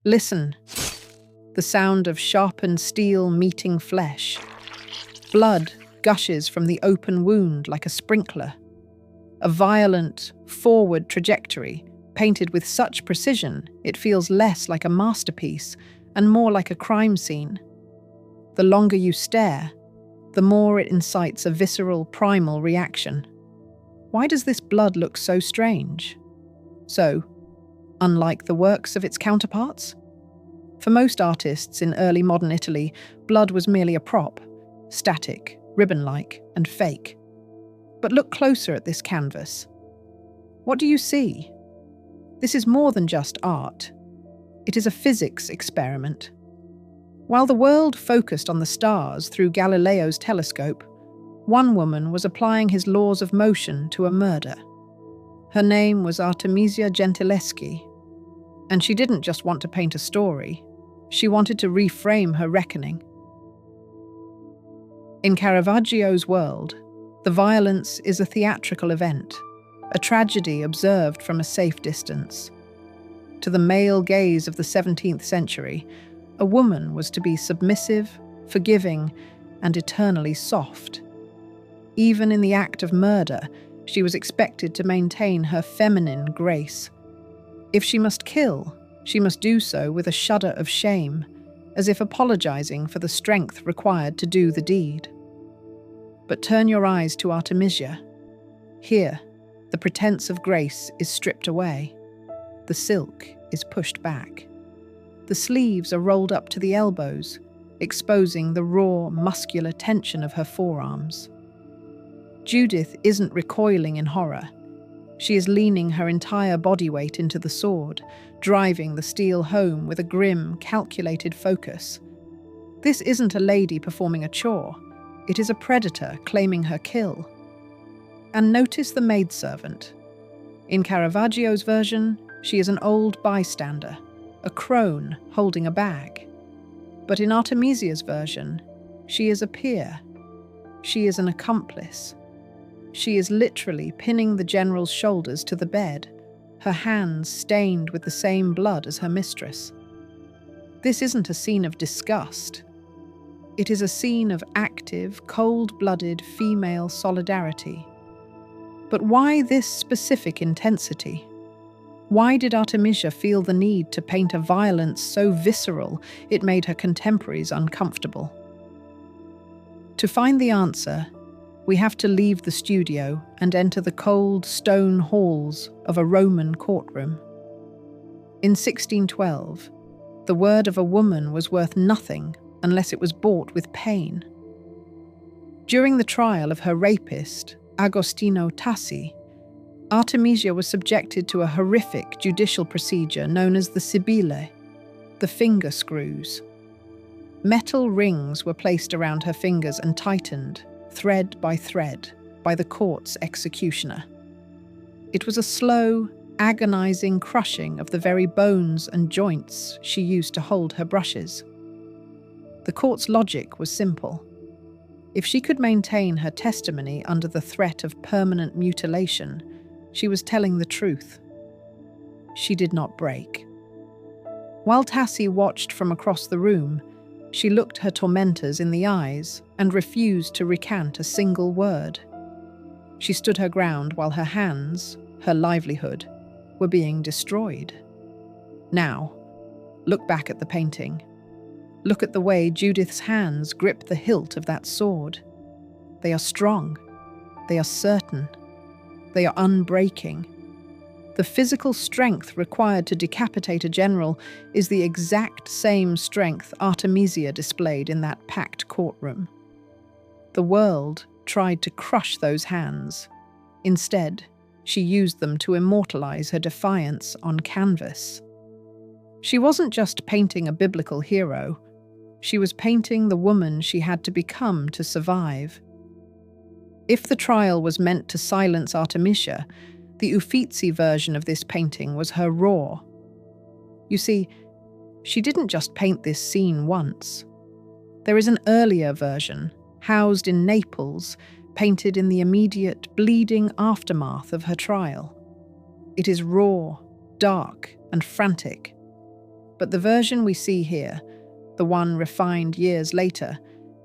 Listen, the sound of sharpened steel meeting flesh. Blood gushes from the open wound like a sprinkler. A violent, forward trajectory, painted with such precision it feels less like a masterpiece and more like a crime scene. The longer you stare, the more it incites a visceral, primal reaction. Why does this blood look so strange? So, unlike the works of its counterparts? For most artists in early modern Italy, blood was merely a prop, static, ribbon-like, and fake. But look closer at this canvas. What do you see? This is more than just art. It is a physics experiment. While the world focused on the stars through Galileo's telescope, one woman was applying his laws of motion to a murder. Her name was Artemisia Gentileschi, and she didn't just want to paint a story, she wanted to reframe her reckoning. In Caravaggio's world, the violence is a theatrical event, a tragedy observed from a safe distance. To the male gaze of the 17th century, a woman was to be submissive, forgiving, and eternally soft. Even in the act of murder, she was expected to maintain her feminine grace. If she must kill, she must do so with a shudder of shame, as if apologizing for the strength required to do the deed. But turn your eyes to Artemisia. Here, the pretense of grace is stripped away. The silk is pushed back. The sleeves are rolled up to the elbows, exposing the raw, muscular tension of her forearms. Judith isn't recoiling in horror. She is leaning her entire body weight into the sword, driving the steel home with a grim, calculated focus. This isn't a lady performing a chore. It is a predator claiming her kill. And notice the maidservant. In Caravaggio's version, she is an old bystander, a crone holding a bag. But in Artemisia's version, she is a peer. She is an accomplice. She is literally pinning the general's shoulders to the bed, her hands stained with the same blood as her mistress. This isn't a scene of disgust. It is a scene of active, cold-blooded female solidarity. But why this specific intensity? Why did Artemisia feel the need to paint a violence so visceral it made her contemporaries uncomfortable? To find the answer, we have to leave the studio and enter the cold stone halls of a Roman courtroom. In 1612, the word of a woman was worth nothing unless it was bought with pain. During the trial of her rapist, Agostino Tassi, Artemisia was subjected to a horrific judicial procedure known as the Sibille, the finger screws. Metal rings were placed around her fingers and tightened, thread by thread, by the court's executioner. It was a slow, agonizing crushing of the very bones and joints she used to hold her brushes. The court's logic was simple. If she could maintain her testimony under the threat of permanent mutilation, she was telling the truth. She did not break. While Tassi watched from across the room, she looked her tormentors in the eyes and refused to recant a single word. She stood her ground while her hands, her livelihood, were being destroyed. Now, look back at the painting. Look at the way Judith's hands grip the hilt of that sword. They are strong. They are certain. They are unbreaking. The physical strength required to decapitate a general is the exact same strength Artemisia displayed in that packed courtroom. The world tried to crush those hands. Instead, she used them to immortalize her defiance on canvas. She wasn't just painting a biblical hero. She was painting the woman she had to become to survive. If the trial was meant to silence Artemisia, the Uffizi version of this painting was her roar. You see, she didn't just paint this scene once. There is an earlier version, housed in Naples, painted in the immediate, bleeding aftermath of her trial. It is raw, dark, and frantic. But the version we see here, the one refined years later,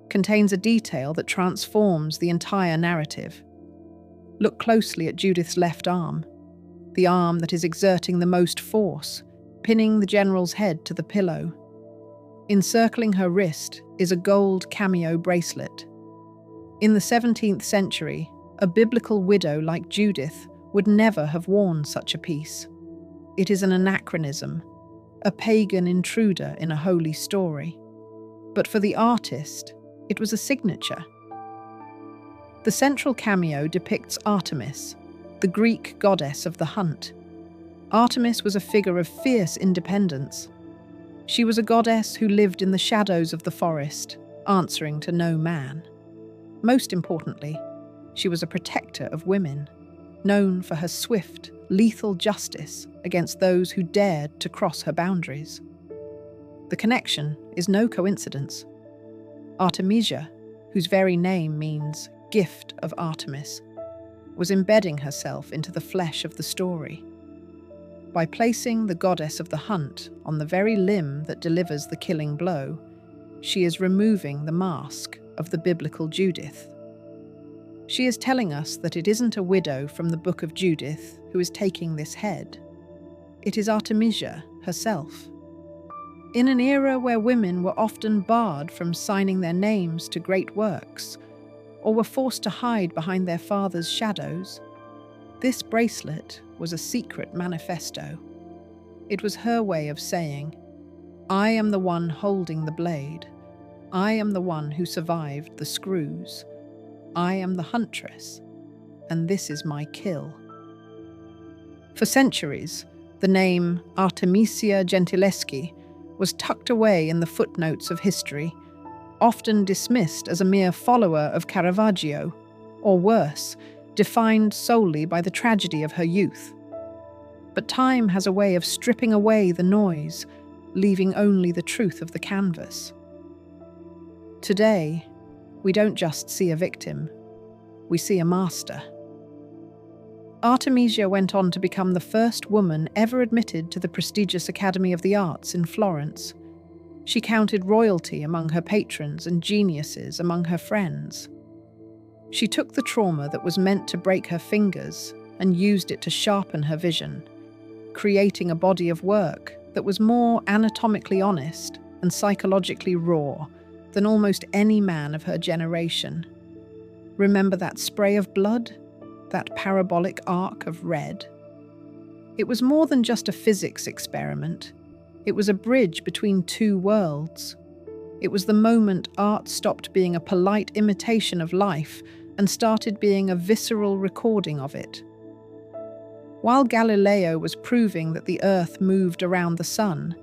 contains a detail that transforms the entire narrative. Look closely at Judith's left arm, the arm that is exerting the most force, pinning the general's head to the pillow. Encircling her wrist is a gold cameo bracelet. In the 17th century, a biblical widow like Judith would never have worn such a piece. It is an anachronism, a pagan intruder in a holy story. But for the artist, it was a signature. The central cameo depicts Artemis, the Greek goddess of the hunt. Artemis was a figure of fierce independence. She was a goddess who lived in the shadows of the forest, answering to no man. Most importantly, she was a protector of women, known for her swift, lethal justice against those who dared to cross her boundaries. The connection is no coincidence. Artemisia, whose very name means gift of Artemis, was embedding herself into the flesh of the story. By placing the goddess of the hunt on the very limb that delivers the killing blow, she is removing the mask of the biblical Judith. She is telling us that it isn't a widow from the Book of Judith who is taking this head. It is Artemisia herself. In an era where women were often barred from signing their names to great works, or were forced to hide behind their father's shadows, this bracelet was a secret manifesto. It was her way of saying, "I am the one holding the blade. I am the one who survived the screws. I am the huntress, and this is my kill." For centuries, the name Artemisia Gentileschi was tucked away in the footnotes of history, often dismissed as a mere follower of Caravaggio, or worse, defined solely by the tragedy of her youth. But time has a way of stripping away the noise, leaving only the truth of the canvas. Today, we don't just see a victim, we see a master. Artemisia went on to become the first woman ever admitted to the prestigious Academy of the Arts in Florence. She counted royalty among her patrons and geniuses among her friends. She took the trauma that was meant to break her fingers and used it to sharpen her vision, creating a body of work that was more anatomically honest and psychologically raw than almost any man of her generation. Remember that spray of blood? That parabolic arc of red? It was more than just a physics experiment. It was a bridge between two worlds. It was the moment art stopped being a polite imitation of life and started being a visceral recording of it. While Galileo was proving that the Earth moved around the sun,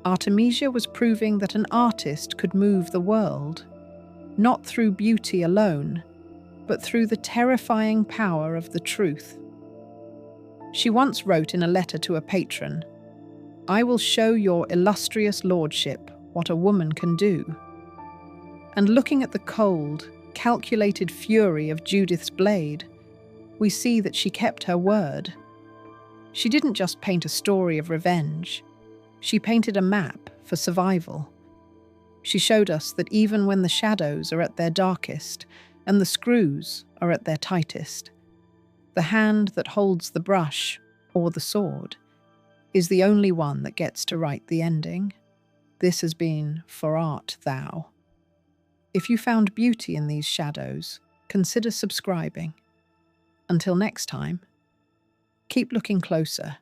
Artemisia was proving that an artist could move the world, not through beauty alone, but through the terrifying power of the truth. She once wrote in a letter to a patron, "I will show your illustrious lordship what a woman can do." And looking at the cold, calculated fury of Judith's blade, we see that she kept her word. She didn't just paint a story of revenge. She painted a map for survival. She showed us that even when the shadows are at their darkest and the screws are at their tightest, the hand that holds the brush, or the sword, is the only one that gets to write the ending. This has been For Art Thou. If you found beauty in these shadows, consider subscribing. Until next time, keep looking closer